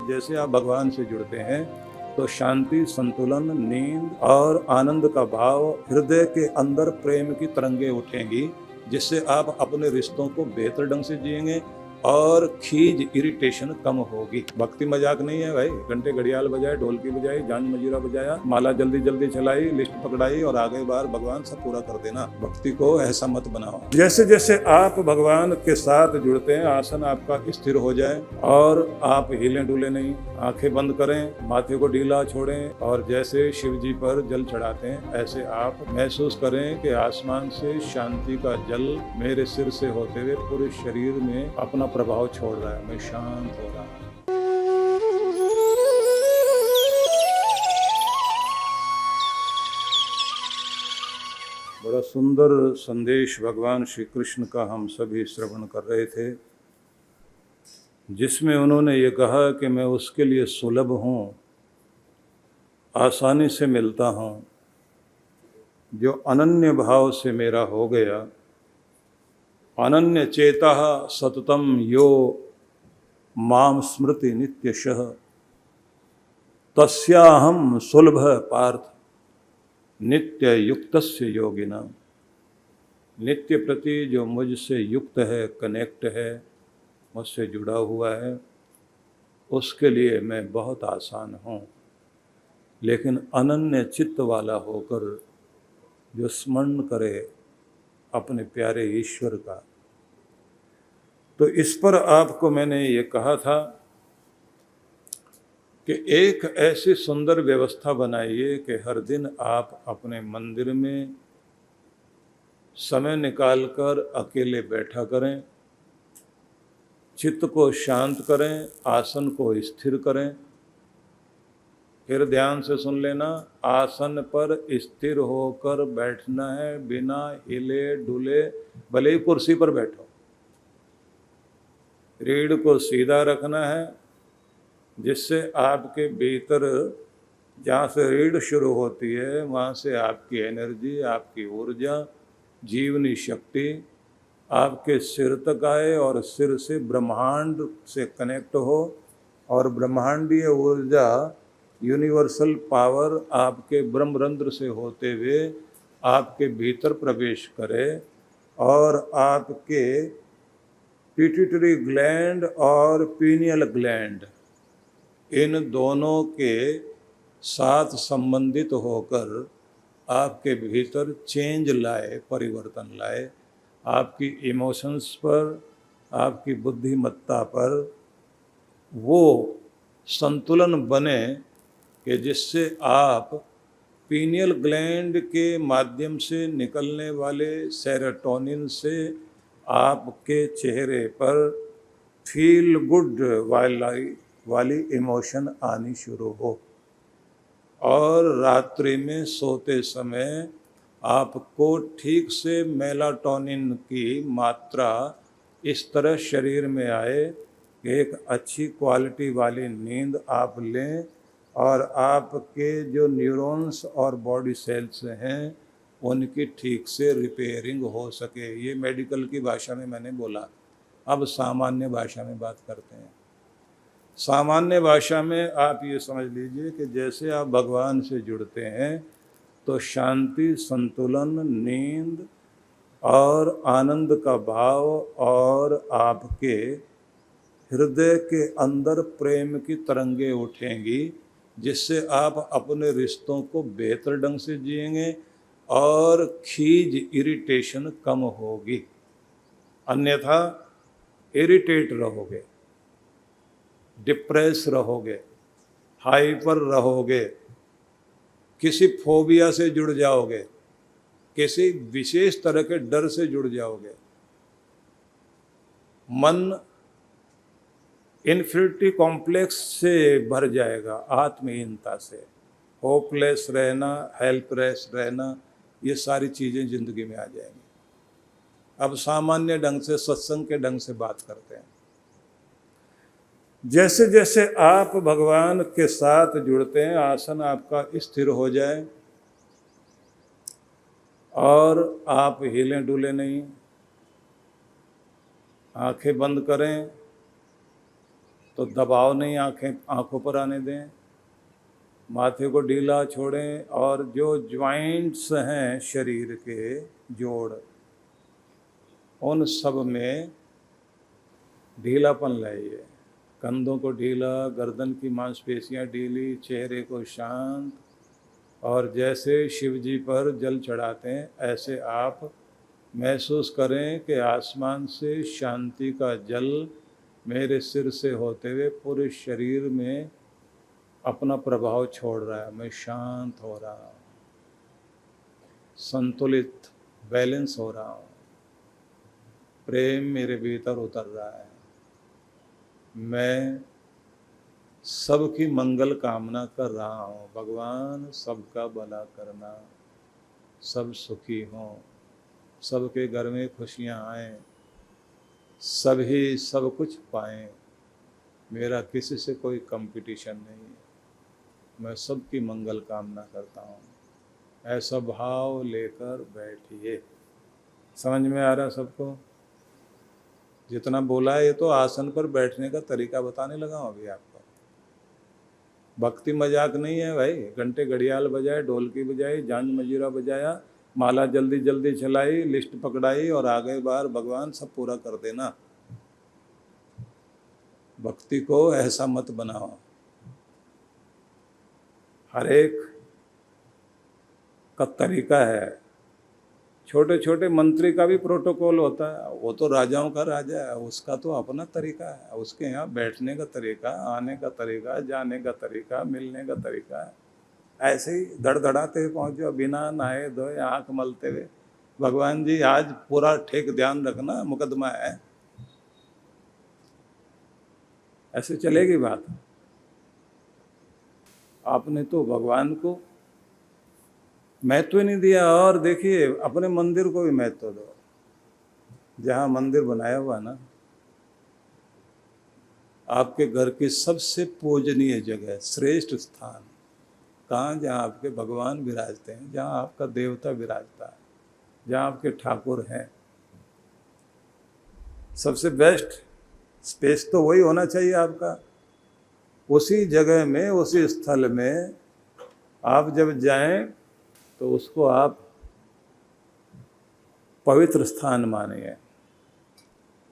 जैसे आप भगवान से जुड़ते हैं तो शांति, संतुलन, नींद और आनंद का भाव, हृदय के अंदर प्रेम की तरंगे उठेंगी, जिससे आप अपने रिश्तों को बेहतर ढंग से जिएंगे और खीज, इरिटेशन कम होगी। भक्ति मजाक नहीं है भाई। घंटे घड़ियाल बजाए, ढोलकी बजाई, झांझ मजीरा बजाया, माला जल्दी जल्दी चलाई, लिस्ट पकड़ाई और आगे बार भगवान सब पूरा कर देना। भक्ति को ऐसा मत बनाओ। जैसे जैसे आप भगवान के साथ जुड़ते हैं, आसन आपका स्थिर हो जाए और आप हिले डुले नहीं, आंखें बंद करें, माथे को ढीला छोड़ें और जैसे शिव जी पर जल चढ़ाते हैं ऐसे आप महसूस करें कि आसमान से शांति का जल मेरे सिर से होते हुए पूरे शरीर में अपना प्रभाव छोड़ रहा है। मैं शांत हो रहा हूं। बड़ा सुंदर संदेश भगवान श्री कृष्ण का हम सभी श्रवण कर रहे थे, जिसमें उन्होंने ये कहा कि मैं उसके लिए सुलभ हूँ, आसानी से मिलता हूँ, जो अनन्य भाव से मेरा हो गया। अनन्य चेतः सततम यो माम स्मृति नित्यशः, तस्याहम सुलभ पार्थ नित्य युक्तस्य योगिना। नित्य प्रति जो मुझसे युक्त है, कनेक्ट है, मुझसे जुड़ा हुआ है, उसके लिए मैं बहुत आसान हूँ। लेकिन अनन्य चित्त वाला होकर जो स्मरण करे अपने प्यारे ईश्वर का, तो इस पर आपको मैंने ये कहा था कि एक ऐसी सुंदर व्यवस्था बनाइए कि हर दिन आप अपने मंदिर में समय निकालकर अकेले बैठा करें, चित्त को शांत करें, आसन को स्थिर करें। फिर ध्यान से सुन लेना, आसन पर स्थिर होकर बैठना है, बिना हिले डुले, भले ही कुर्सी पर बैठो। रीढ़ को सीधा रखना है, जिससे आपके भीतर जहाँ से रीढ़ शुरू होती है वहाँ से आपकी एनर्जी, आपकी ऊर्जा, जीवनी शक्ति आपके सिर तक आए और सिर से ब्रह्मांड से कनेक्ट हो और ब्रह्मांडीय ऊर्जा, यूनिवर्सल पावर आपके ब्रह्मरंध्र से होते हुए आपके भीतर प्रवेश करे और आपके पिट्यूटरी ग्लैंड और पीनियल ग्लैंड, इन दोनों के साथ संबंधित होकर आपके भीतर चेंज लाए, परिवर्तन लाए, आपकी इमोशंस पर, आपकी बुद्धिमत्ता पर वो संतुलन बने कि जिससे आप पीनियल ग्लैंड के माध्यम से निकलने वाले सेरोटोनिन से आपके चेहरे पर फील गुड वाली इमोशन आनी शुरू हो और रात्रि में सोते समय आपको ठीक से मेलाटोनिन की मात्रा इस तरह शरीर में आए कि एक अच्छी क्वालिटी वाली नींद आप लें और आपके जो न्यूरॉन्स और बॉडी सेल्स हैं उनकी ठीक से रिपेयरिंग हो सके। ये मेडिकल की भाषा में मैंने बोला। अब सामान्य भाषा में बात करते हैं। सामान्य भाषा में आप ये समझ लीजिए कि जैसे आप भगवान से जुड़ते हैं तो शांति, संतुलन, नींद और आनंद का भाव और आपके हृदय के अंदर प्रेम की तरंगे उठेंगी, जिससे आप अपने रिश्तों को बेहतर ढंग से जिएंगे और खीज, इरिटेशन कम होगी। अन्यथा इरिटेट रहोगे, डिप्रेस रहोगे, हाइपर रहोगे, किसी फोबिया से जुड़ जाओगे, किसी विशेष तरह के डर से जुड़ जाओगे। मन इन्फिनिटी कॉम्प्लेक्स से भर जाएगा, आत्महीनता से, होपलेस रहना, हेल्पलेस रहना, ये सारी चीज़ें ज़िंदगी में आ जाएंगी। अब सामान्य ढंग से, सत्संग के ढंग से बात करते हैं। जैसे जैसे आप भगवान के साथ जुड़ते हैं, आसन आपका स्थिर हो जाए और आप हिले डुले नहीं, आंखें बंद करें तो दबाव नहीं आँखों पर आने दें, माथे को ढीला छोड़ें, और जो ज्वाइंट्स हैं शरीर के जोड़, उन सब में ढीलापन लाइए। कंधों को ढीला, गर्दन की मांसपेशियां ढीली, चेहरे को शांत, और जैसे शिव जी पर जल चढ़ाते हैं ऐसे आप महसूस करें कि आसमान से शांति का जल मेरे सिर से होते हुए पूरे शरीर में अपना प्रभाव छोड़ रहा है। मैं शांत हो रहा हूँ, संतुलित, बैलेंस हो रहा हूँ, प्रेम मेरे भीतर उतर रहा है। मैं सबकी मंगल कामना कर रहा हूँ। भगवान सबका भला करना, सब सुखी हों, सबके घर में खुशियाँ आएँ, सभी सब कुछ पाएँ। मेरा किसी से कोई कंपटीशन नहीं है, मैं सबकी मंगल कामना करता हूँ। ऐसा भाव लेकर बैठिए। समझ में आ रहा सबको? जितना बोला है ये तो आसन पर बैठने का तरीका बताने लगा हूँ अभी आपको। भक्ति मजाक नहीं है भाई। घंटे घड़ियाल बजाए, ढोलकी बजाई, झांझ मजीरा बजाया, माला जल्दी जल्दी चलाई, लिस्ट पकड़ाई और आगे बार भगवान सब पूरा कर देना। भक्ति को ऐसा मत बनाओ। हर एक का तरीका है। छोटे छोटे मंत्री का भी प्रोटोकॉल होता है। वो तो राजाओं का राजा है, उसका तो अपना तरीका है। उसके यहाँ बैठने का तरीका, आने का तरीका, जाने का तरीका, मिलने का तरीका है। ऐसे ही धड़धड़ाते हुए पहुँचो, बिना नहाए धोए, आँख मलते हुए, भगवान जी आज पूरा ठीक ध्यान रखना, मुकदमा है। ऐसे चलेगी बात? आपने तो भगवान को महत्व ही नहीं दिया। और देखिए, अपने मंदिर को भी महत्व दो। जहाँ मंदिर बनाया हुआ ना, आपके घर की सबसे पूजनीय जगह, श्रेष्ठ स्थान कहाँ? जहाँ आपके भगवान विराजते हैं, जहाँ आपका देवता विराजता है, जहाँ आपके ठाकुर हैं। सबसे बेस्ट स्पेस तो वही होना चाहिए आपका। उसी जगह में, उसी स्थल में आप जब जाएं तो उसको आप पवित्र स्थान मानिए।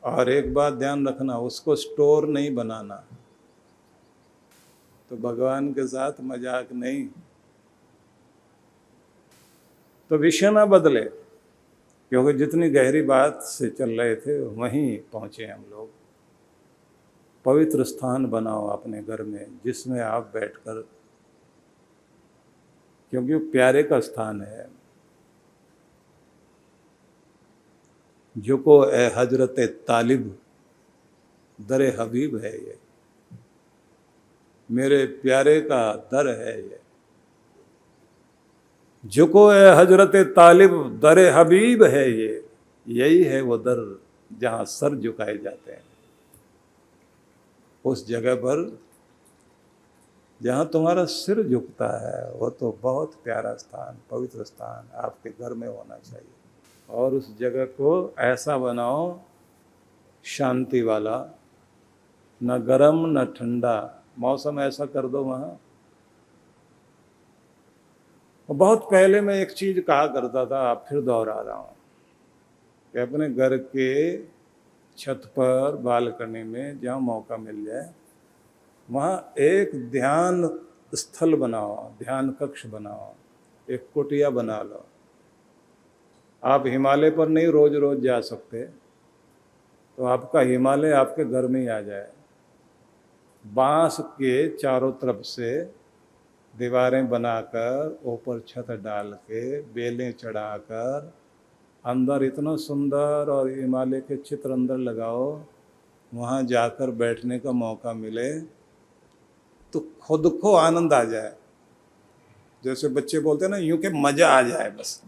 और एक बात ध्यान रखना, उसको स्टोर नहीं बनाना। तो भगवान के साथ मजाक नहीं। तो विषय ना बदले, क्योंकि जितनी गहरी बात से चल रहे थे वहीं पहुँचे हम लोग। पवित्र स्थान बनाओ अपने घर में, जिसमें आप बैठकर, क्योंकि वो प्यारे का स्थान है। जो को ए हजरत तालिब दर हबीब है ये, मेरे प्यारे का दर है ये। जो को ए हजरत तालिब दर हबीब है ये, यही है वो दर जहाँ सर झुकाए जाते हैं। उस जगह पर जहाँ तुम्हारा सिर झुकता है, वो तो बहुत प्यारा स्थान, पवित्र स्थान आपके घर में होना चाहिए। और उस जगह को ऐसा बनाओ, शांति वाला, न गरम न ठंडा मौसम ऐसा कर दो वहाँ। बहुत पहले मैं एक चीज़ कहा करता था, आप फिर दोहरा रहा हूँ, कि अपने घर के छत पर, बालकनी में, जहाँ मौका मिल जाए, वहाँ एक ध्यान स्थल बनाओ, ध्यान कक्ष बनाओ, एक कुटिया बना लो। आप हिमालय पर नहीं रोज रोज जा सकते, तो आपका हिमालय आपके घर में ही आ जाए। बांस के चारों तरफ से दीवारें बनाकर, ऊपर छत डाल के, बेलें चढ़ाकर, अंदर इतना सुंदर और हिमालय के चित्र अंदर लगाओ। वहाँ जाकर बैठने का मौका मिले तो खुद को आनंद आ जाए। जैसे बच्चे बोलते हैं ना, यूं के मजा आ जाए बस।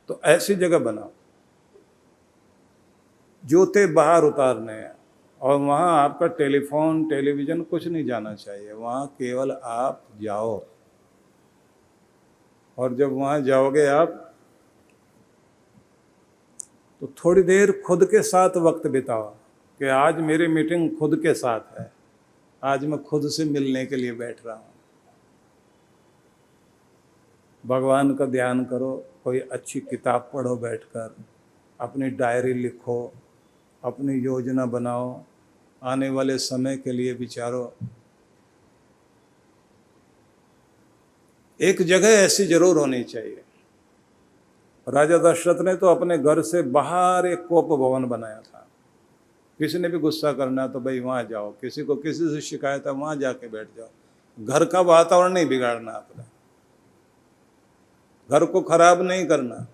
तो ऐसी जगह बनाओ, जूते बाहर उतारने हैं, और वहाँ आपका टेलीफोन, टेलीविज़न कुछ नहीं जाना चाहिए। वहाँ केवल आप जाओ, और जब वहाँ जाओगे आप, तो थोड़ी देर खुद के साथ वक्त बिताओ, कि आज मेरी मीटिंग खुद के साथ है, आज मैं खुद से मिलने के लिए बैठ रहा हूँ। भगवान का ध्यान करो, कोई अच्छी किताब पढ़ो बैठकर, अपनी डायरी लिखो, अपनी योजना बनाओ, आने वाले समय के लिए विचारो। एक जगह ऐसी जरूर होनी चाहिए। राजा दशरथ ने तो अपने घर से बाहर एक कोप भवन बनाया था। किसी ने भी गुस्सा करना तो भाई वहाँ जाओ, किसी को किसी से शिकायत है वहाँ जाके बैठ जाओ। घर का वातावरण नहीं बिगाड़ना, अपना घर को खराब नहीं करना,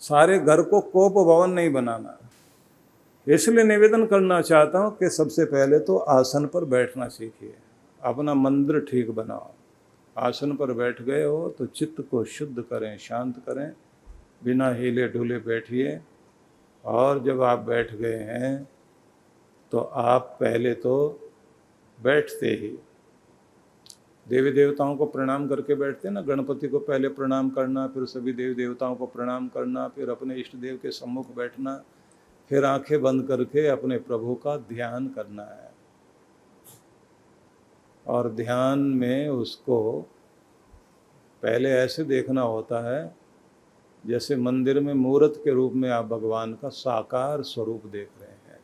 सारे घर को कोप भवन नहीं बनाना। इसलिए निवेदन करना चाहता हूँ कि सबसे पहले तो आसन पर बैठना सीखिए, अपना मंदिर ठीक बनाओ। आसन पर बैठ गए हो तो चित्त को शुद्ध करें, शांत करें, बिना हिले डुले बैठिए। और जब आप बैठ गए हैं तो आप पहले तो बैठते ही देवी देवताओं को प्रणाम करके बैठते हैं ना। गणपति को पहले प्रणाम करना, फिर सभी देवी देवताओं को प्रणाम करना, फिर अपने इष्ट देव के सम्मुख बैठना, फिर आंखें बंद करके अपने प्रभु का ध्यान करना है। और ध्यान में उसको पहले ऐसे देखना होता है जैसे मंदिर में मूर्त के रूप में आप भगवान का साकार स्वरूप देख रहे हैं।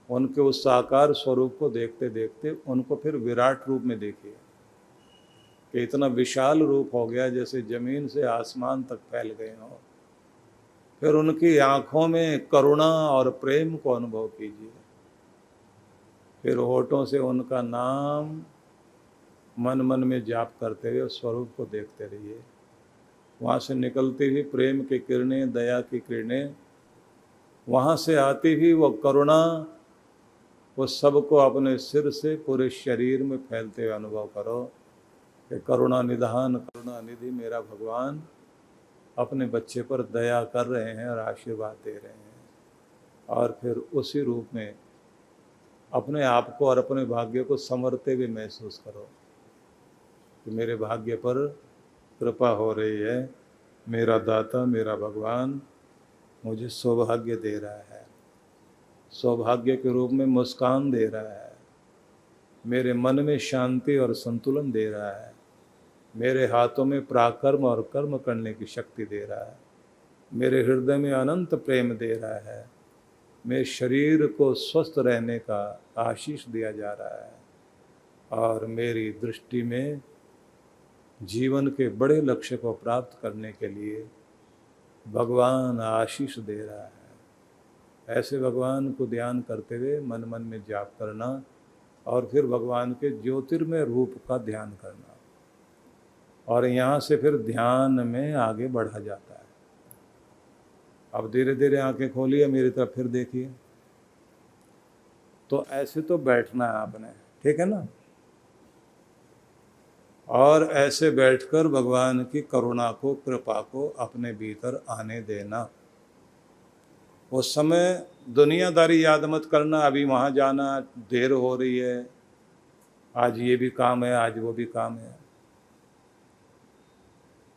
उनके उस साकार स्वरूप को देखते देखते उनको फिर विराट रूप में देखिए कि इतना विशाल रूप हो गया जैसे जमीन से आसमान तक फैल गए हो। फिर उनकी आँखों में करुणा और प्रेम को अनुभव कीजिए। फिर होठों से उनका नाम मन मन में जाप करते हुए स्वरूप को देखते रहिए। वहाँ से निकलती हुई प्रेम की किरणें, दया की किरणें, वहाँ से आती हुई वो करुणा, वो सबको अपने सिर से पूरे शरीर में फैलते हुए अनुभव करो कि करुणा निधान करुणा निधि मेरा भगवान अपने बच्चे पर दया कर रहे हैं और आशीर्वाद दे रहे हैं। और फिर उसी रूप में अपने आप को और अपने भाग्य को संवरते हुए महसूस करो कि मेरे भाग्य पर कृपा हो रही है, मेरा दाता मेरा भगवान मुझे सौभाग्य दे रहा है, सौभाग्य के रूप में मुस्कान दे रहा है, मेरे मन में शांति और संतुलन दे रहा है, मेरे हाथों में पराक्रम और कर्म करने की शक्ति दे रहा है, मेरे हृदय में अनंत प्रेम दे रहा है, मेरे शरीर को स्वस्थ रहने का आशीष दिया जा रहा है, और मेरी दृष्टि में जीवन के बड़े लक्ष्य को प्राप्त करने के लिए भगवान आशीष दे रहा है। ऐसे भगवान को ध्यान करते हुए मन मन में जाप करना और फिर भगवान के ज्योतिर्मय रूप का ध्यान करना, और यहाँ से फिर ध्यान में आगे बढ़ा जाता है। अब धीरे धीरे आंखें खोलिए, मेरी तरफ फिर देखिए। तो ऐसे तो बैठना है आपने, ठीक है ना। और ऐसे बैठकर भगवान की करुणा को, कृपा को अपने भीतर आने देना। उस समय दुनियादारी याद मत करना, अभी वहाँ जाना, देर हो रही है, आज ये भी काम है, आज वो भी काम है।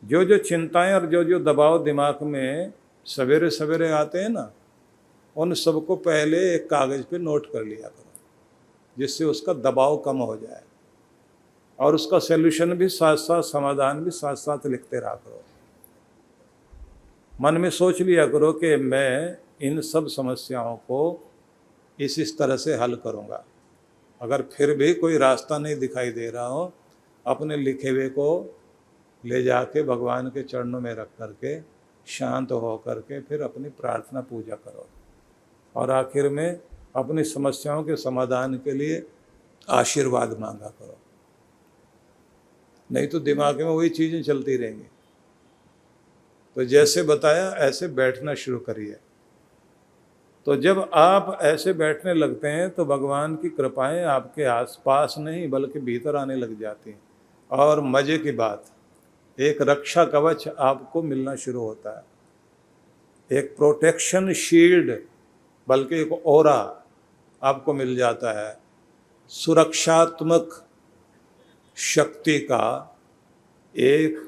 जो जो चिंताएं और जो जो दबाव दिमाग में सवेरे सवेरे आते हैं ना, उन सबको पहले एक कागज़ पे नोट कर लिया करो, जिससे उसका दबाव कम हो जाए, और उसका सॉल्यूशन भी साथ साथ, समाधान भी साथ साथ लिखते रहा करो। मन में सोच लिया करो कि मैं इन सब समस्याओं को इस तरह से हल करूँगा। अगर फिर भी कोई रास्ता नहीं दिखाई दे रहा हो, अपने लिखे हुए को ले जाके भगवान के चरणों में रख करके शांत हो करके फिर अपनी प्रार्थना पूजा करो, और आखिर में अपनी समस्याओं के समाधान के लिए आशीर्वाद मांगा करो। नहीं तो दिमाग में वही चीज़ें चलती रहेंगी। तो जैसे बताया ऐसे बैठना शुरू करिए। तो जब आप ऐसे बैठने लगते हैं तो भगवान की कृपाएं आपके आसपास नहीं बल्कि भीतर आने लग जाती हैं। और मज़े की बात, एक रक्षा कवच आपको मिलना शुरू होता है, एक प्रोटेक्शन शील्ड, बल्कि एक ऑरा आपको मिल जाता है। सुरक्षात्मक शक्ति का एक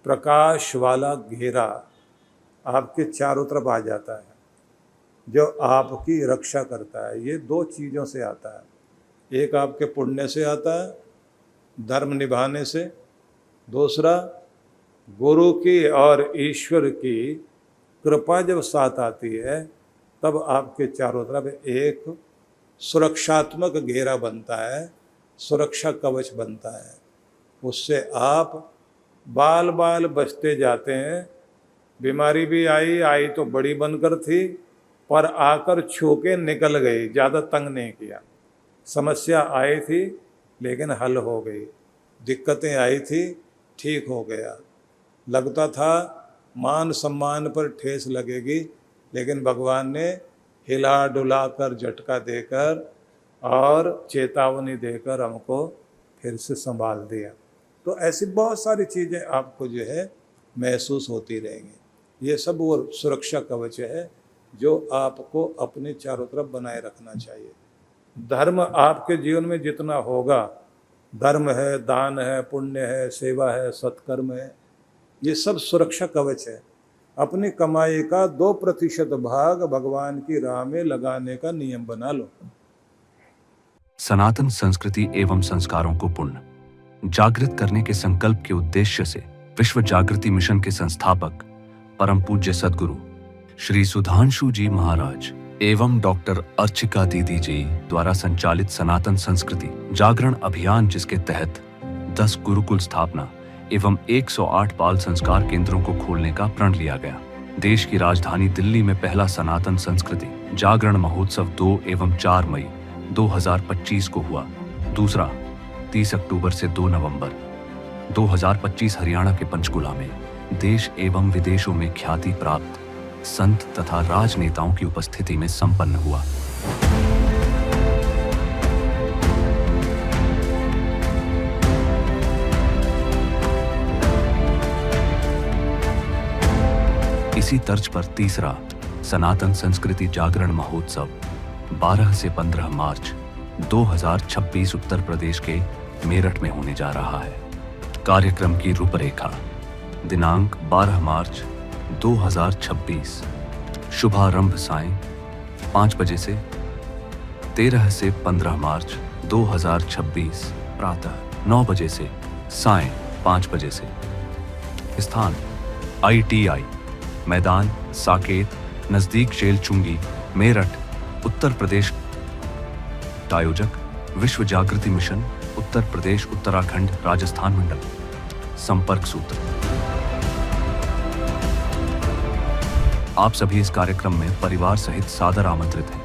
प्रकाश वाला घेरा आपके चारों तरफ आ जाता है। जो आपकी रक्षा करता है। ये दो चीज़ों से आता है, एक आपके पुण्य से आता है, धर्म निभाने से, दूसरा गुरु की और ईश्वर की कृपा जब साथ आती है तब आपके चारों तरफ एक सुरक्षात्मक घेरा बनता है, सुरक्षा कवच बनता है। उससे आप बाल बाल बचते जाते हैं। बीमारी भी आई तो बड़ी बनकर थी, पर आकर छू के निकल गई, ज़्यादा तंग नहीं किया। समस्या आई थी लेकिन हल हो गई, दिक्कतें आई थी ठीक हो गया। लगता था मान सम्मान पर ठेस लगेगी, लेकिन भगवान ने हिला डुला कर, झटका देकर और चेतावनी देकर हमको फिर से संभाल दिया। तो ऐसी बहुत सारी चीज़ें आपको जो है महसूस होती रहेंगी। ये सब वो सुरक्षा कवच है जो आपको अपने चारों तरफ बनाए रखना चाहिए। धर्म आपके जीवन में जितना होगा, धर्म है, दान है, पुण्य है, सेवा है, सत्कर्म है, ये सब सुरक्षा कवच है। अपनी कमाई का 2% भाग भगवान की राह में लगाने का नियम बना लो। सनातन संस्कृति एवं संस्कारों को पुण्य जागृत करने के संकल्प के उद्देश्य से विश्व जागृति मिशन के संस्थापक परम पूज्य सद्गुरु श्री सुधांशु जी महाराज एवं डॉक्टर अर्चिका दीदी जी द्वारा संचालित सनातन संस्कृति जागरण अभियान, जिसके तहत 10 गुरुकुल स्थापना एवं 108 बाल संस्कार केंद्रों को खोलने का प्रण लिया गया। देश की राजधानी दिल्ली में पहला सनातन संस्कृति जागरण महोत्सव 2 एवं 4 मई 2025 को हुआ। दूसरा 30 अक्टूबर से 2 नवंबर 2025 हरियाणा के पंचकुला में देश एवं विदेशों में ख्याति प्राप्त संत तथा राजनेताओं की उपस्थिति में संपन्न हुआ। इसी तर्ज पर तीसरा सनातन संस्कृति जागरण महोत्सव 12 से 15 मार्च 2026 उत्तर प्रदेश के मेरठ में होने जा रहा है। कार्यक्रम की रूपरेखा: दिनांक 12 मार्च 2026, शुभारंभ सायं 5 बजे से। 13 से 15 मार्च 2026 प्रातः 9 बजे से सायं 5 बजे से। स्थान ITI मैदान साकेत, नजदीक जेल चुंगी, मेरठ, उत्तर प्रदेश। आयोजक विश्व जागृति मिशन, उत्तर प्रदेश, उत्तराखंड, राजस्थान मंडल। संपर्क सूत्र: आप सभी इस कार्यक्रम में परिवार सहित सादर आमंत्रित हैं।